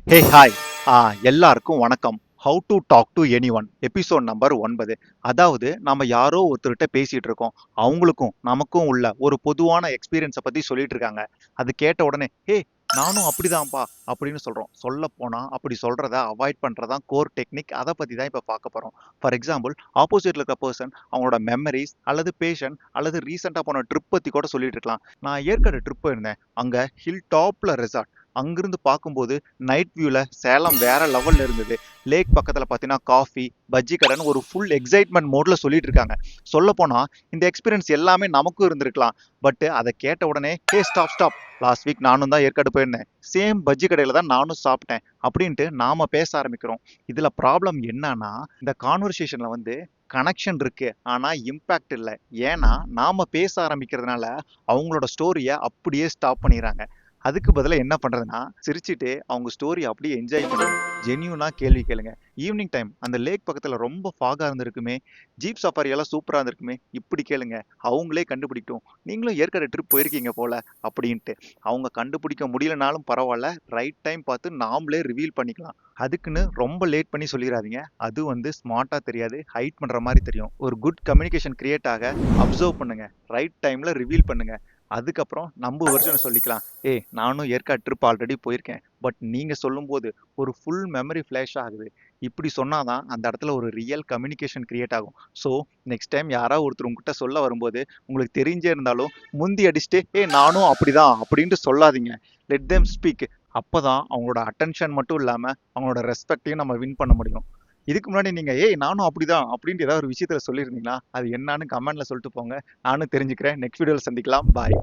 ஹே hi எல்லாருக்கும் வணக்கம். How to talk to any one episode number 9. அதாவது நம்ம யாரோ ஒருத்தர்கிட்ட பேசிட்டு இருக்கோம். அவங்களுக்கும் நமக்கும் உள்ள ஒரு பொதுவான எக்ஸ்பீரியன்ஸை பத்தி சொல்லிட்டு இருக்காங்க. அது கேட்ட உடனே ஹே நானும் அப்படிதான்ப்பா அப்படின்னு சொல்றோம். சொல்ல போனா அப்படி சொல்றத அவாய்ட் பண்றதா கோர் டெக்னிக். அதை பத்தி தான் இப்ப பார்க்க போறோம். ஃபார் எக்ஸாம்பிள், ஆப்போசிட்ல இருக்க பர்சன் அவங்களோட மெமரிஸ் அல்லது பேஷன் அல்லது ரீசெண்டா போன ட்ரிப் பத்தி கூட சொல்லிட்டு இருக்கலாம். நான் ஏற்காடு ட்ரிப் இருந்தேன், அங்க ஹில் டாப்ல ரெசார்ட், அங்கிருந்து பார்க்கும்போது நைட் வியூல சேலம் வேற லெவல்ல இருந்தது. லேக் பக்கத்துல பாத்தீங்கன்னா காஃபி பஜ்ஜி கடைன்னு ஒரு ஃபுல் எக்ஸைட்மெண்ட் மோட்ல சொல்லிட்டு இருக்காங்க. சொல்ல போனா இந்த எக்ஸ்பீரியன்ஸ் எல்லாமே நமக்கும் இருந்திருக்கலாம். பட் அதை கேட்ட உடனே hey stop stop, last week நானும் தான் ஏற்காடு போயிருந்தேன், சேம் பஜ்ஜி கடையில தான் நானும் சாப்பிட்டேன் அப்படின்ட்டு நாம பேச ஆரம்பிக்கிறோம். இதுல ப்ராப்ளம் என்னன்னா, இந்த கான்வர்சேஷன்ல கனெக்ஷன் இருக்கு, ஆனா இம்பாக்ட் இல்லை. ஏன்னா நாம பேச ஆரம்பிக்கிறதுனால அவங்களோட ஸ்டோரியை அப்படியே ஸ்டாப் பண்ணிடுறாங்க. அதுக்கு பதிலா என்ன பண்றதுன்னா, சிரிச்சுட்டு அவங்க ஸ்டோரி அப்படியே என்ஜாய் பண்ணுங்க. ஜென்யூனா கேள்வி கேளுங்க. ஈவினிங் டைம் அந்த லேக் பக்கத்துல ரொம்ப ஃபாகா இருந்திருக்குமே, ஜீப் சஃபாரி எல்லாம் சூப்பரா இருந்திருக்குமே, இப்படி கேளுங்க. அவங்களே கண்டுபிடிக்கட்டும், நீங்களும் ஏற்காடு ட்ரிப் போயிருக்கீங்க போல அப்படின்ட்டு. அவங்க கண்டுபிடிக்க முடியலனாலும் பரவாயில்ல, ரைட் டைம் பார்த்து நாமளே ரிவீல் பண்ணிக்கலாம். அதுக்குன்னு ரொம்ப லேட் பண்ணி சொல்லிடாதீங்க. அது ஸ்மார்ட்டா தெரியாது, ஹைட் பண்ற மாதிரி தெரியும். ஒரு குட் கம்யூனிகேஷன் கிரியேட் ஆக அப்சர்வ் பண்ணுங்க, ரைட் டைம்ல ரிவீல் பண்ணுங்க. அதுக்கப்புறம் நம்ம வெர்ஷனை சொல்லிக்கலாம். நானும் ஏற்காடு ட்ரிப் ஆல்ரெடி போயிருக்கேன், பட் நீங்க சொல்லும்போது ஒரு ஃபுல் மெமரி ஃபிளாஷ் ஆகுது. இப்படி சொன்னாதான் அந்த இடத்துல ஒரு ரியல் கம்யூனிகேஷன் கிரியேட் ஆகும். ஸோ நெக்ஸ்ட் டைம் யாராவது ஒருத்தர் உங்ககிட்ட சொல்ல வரும்போது உங்களுக்கு தெரிஞ்சே இருந்தாலும் முந்தி அடிச்சுட்டு நானும் அப்படிதான் அப்படின்ட்டு சொல்லாதீங்க. Let them speak. அப்பதான் அவங்களோட அட்டென்ஷன் மட்டும் இல்லாம அவங்களோட ரெஸ்பெக்டையும் நம்ம வின் பண்ண முடியும். இதுக்கு முன்னாடி நீங்க நானும் அப்படிதான் அப்படின்ட்டு ஏதாவது ஒரு விஷயத்துல சொல்லியிருந்தீங்களா? அது என்னன்னு கமெண்ட்ல சொல்லிட்டு போங்க. நானும் தெரிஞ்சுக்கிறேன். நெக்ஸ்ட் வீடியோல சந்திக்கலாம். பாய்.